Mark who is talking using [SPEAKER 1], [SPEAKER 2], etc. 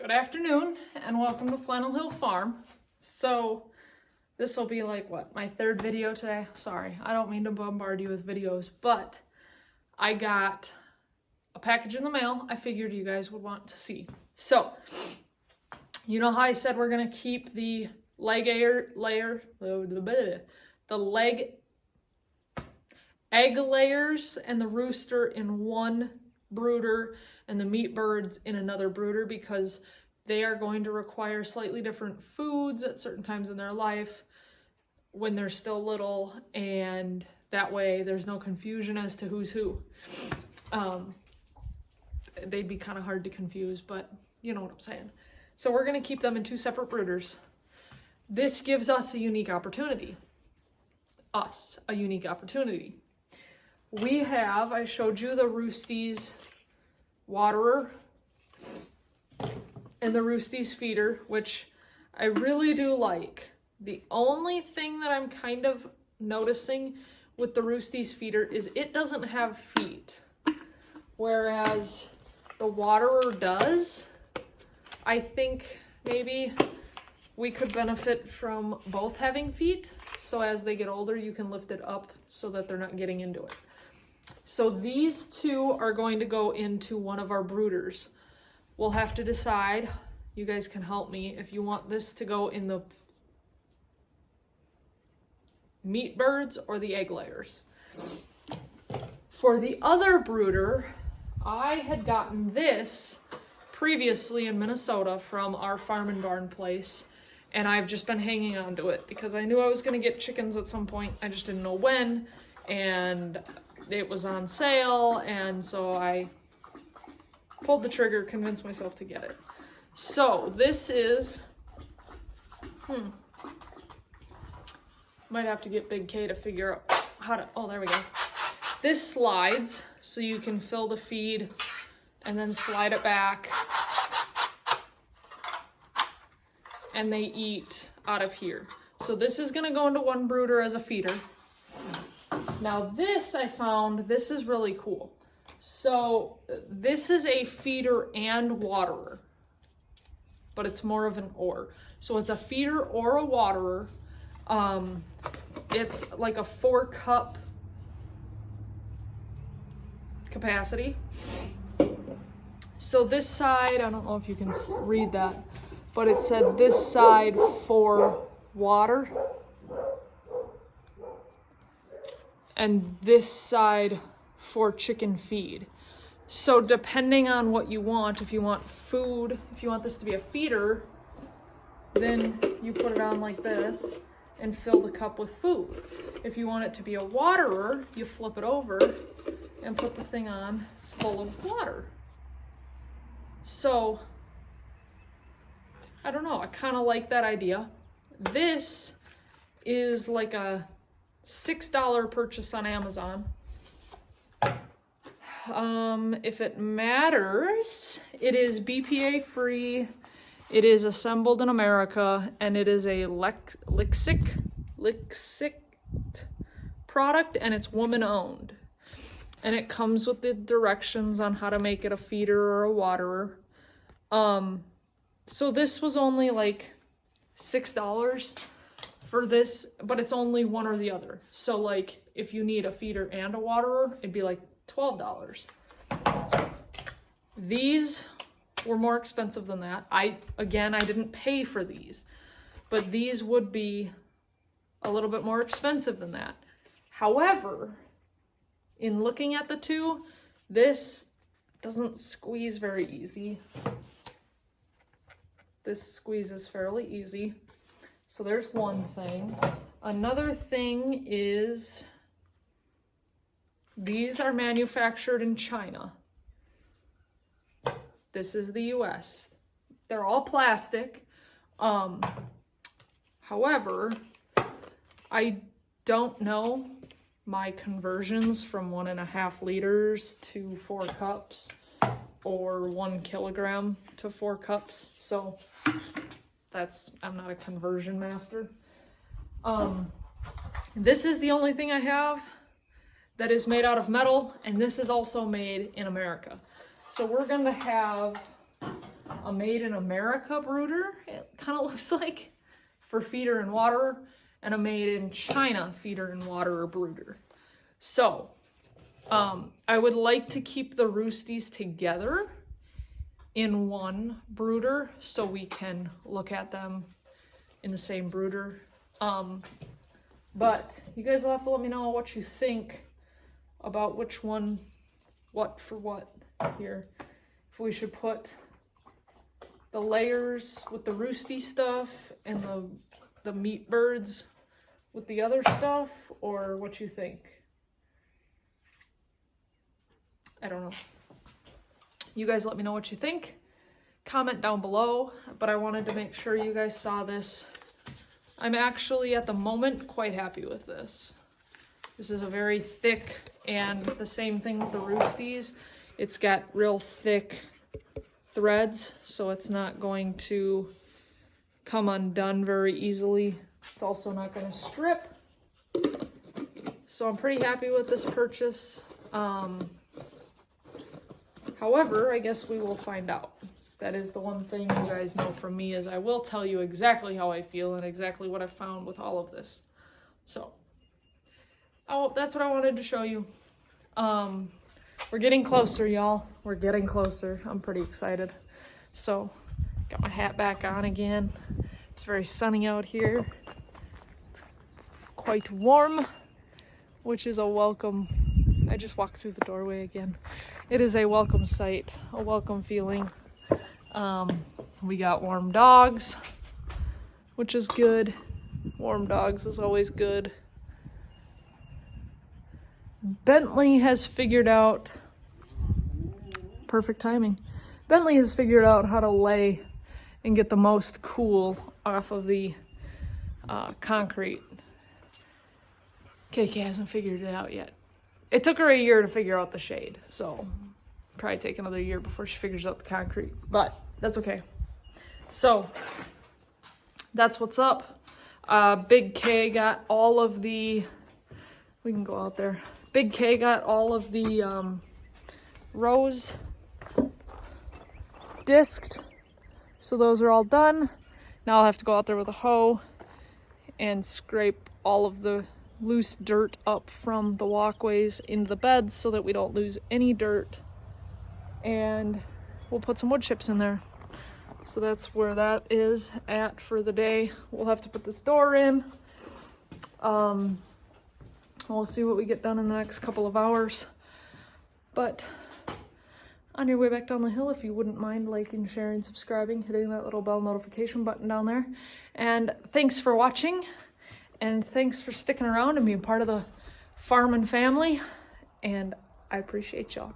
[SPEAKER 1] Good afternoon and welcome to Flannel Hill Farm. So this will be like what, my third video today? Sorry, I don't mean to bombard you with videos, but I got a package in the mail I figured you guys would want to see. So, you know how I said we're gonna keep the egg layers and the rooster in one brooder and the meat birds in another brooder because they are going to require slightly different foods at certain times in their life when they're still little, and that way there's no confusion as to who's who. They'd be kind of hard to confuse, but you know what I'm saying. So we're going to keep them in two separate brooders. This gives us a unique opportunity. We have, I showed you the Roosty's waterer and the Roosty's feeder, which I really do like. The only thing that I'm kind of noticing with the Roosty's feeder is it doesn't have feet, whereas the waterer does. I think maybe we could benefit from both having feet, so as they get older you can lift it up so that they're not getting into it. So these two are going to go into one of our brooders. We'll have to decide, you guys can help me, if you want this to go in the meat birds or the egg layers. For the other brooder, I had gotten this previously in Minnesota from our farm and barn place, and I've just been hanging on to it because I knew I was going to get chickens at some point. I just didn't know when, and it was on sale, and so I pulled the trigger, convinced myself to get it. So this is, might have to get Big K to figure out how to, oh, there we go. This slides, so you can fill the feed and then slide it back, and they eat out of here. So this is gonna go into one brooder as a feeder. Now this I found, this is really cool. So this is a feeder and waterer, but it's more of an or. So it's a feeder or a waterer. It's like a 4-cup capacity. So this side, I don't know if you can read that, but it said this side for water and this side for chicken feed. So depending on what you want, if you want food, if you want this to be a feeder, then you put it on like this and fill the cup with food. If you want it to be a waterer, you flip it over and put the thing on full of water. So, I don't know, I kind of like that idea. This is like a $6 purchase on Amazon. If it matters, it is BPA free, it is assembled in America, and it is a Lixic product, and it's woman owned. And it comes with the directions on how to make it a feeder or a waterer. So this was only like $6 for this, but it's only one or the other. So like if you need a feeder and a waterer, it'd be like $12. These were more expensive than that. I didn't pay for these, but these would be a little bit more expensive than that. However, in looking at the two, this doesn't squeeze very easy. This squeezes fairly easy. So there's one thing. Another thing is these are manufactured in China. This is the US. They're all plastic. However, I don't know my conversions from 1.5 liters to 4 cups or 1 kilogram to 4 cups. So I'm not a conversion master. This is the only thing I have that is made out of metal, and this is also made in America. So we're gonna have a Made in America brooder, it kind of looks like, for feeder and water, and a Made in China feeder and water or brooder. So I would like to keep the Roosties together in one brooder so we can look at them in the same brooder. But you guys will have to let me know what you think about which one, what for what here. If we should put the layers with the Roosty stuff and the meat birds with the other stuff, or what you think. I don't know. You guys let me know what you think. Comment down below, but I wanted to make sure you guys saw this. I'm actually, at the moment, quite happy with this. This is a very thick, and the same thing with the Roosties. It's got real thick threads, so it's not going to come undone very easily. It's also not going to strip. So I'm pretty happy with this purchase. However, I guess we will find out. That is the one thing you guys know from me, is I will tell you exactly how I feel and exactly what I found with all of this. So, that's what I wanted to show you. We're getting closer, y'all. We're getting closer. I'm pretty excited. So, got my hat back on again. It's very sunny out here. It's quite warm, which is a welcome. I just walked through the doorway again. It is a welcome sight, a welcome feeling. We got warm dogs, which is good. Warm dogs is always good. Bentley has figured out, perfect timing. Bentley has figured out how to lay and get the most cool off of the concrete. KK hasn't figured it out yet. It took her a year to figure out the shade, so probably take another year before she figures out the concrete, but that's okay. So that's what's up. Big K got all of the, we can go out there. Big K got all of the rows disked, so those are all done. Now I'll have to go out there with a hoe and scrape all of the loose dirt up from the walkways into the beds so that we don't lose any dirt. And we'll put some wood chips in there. So that's where that is at for the day. We'll have to put this door in. We'll see what we get done in the next couple of hours. But on your way back down the hill, if you wouldn't mind liking, sharing, subscribing, hitting that little bell notification button down there. And thanks for watching. And thanks for sticking around and being part of the farming family. And I appreciate y'all.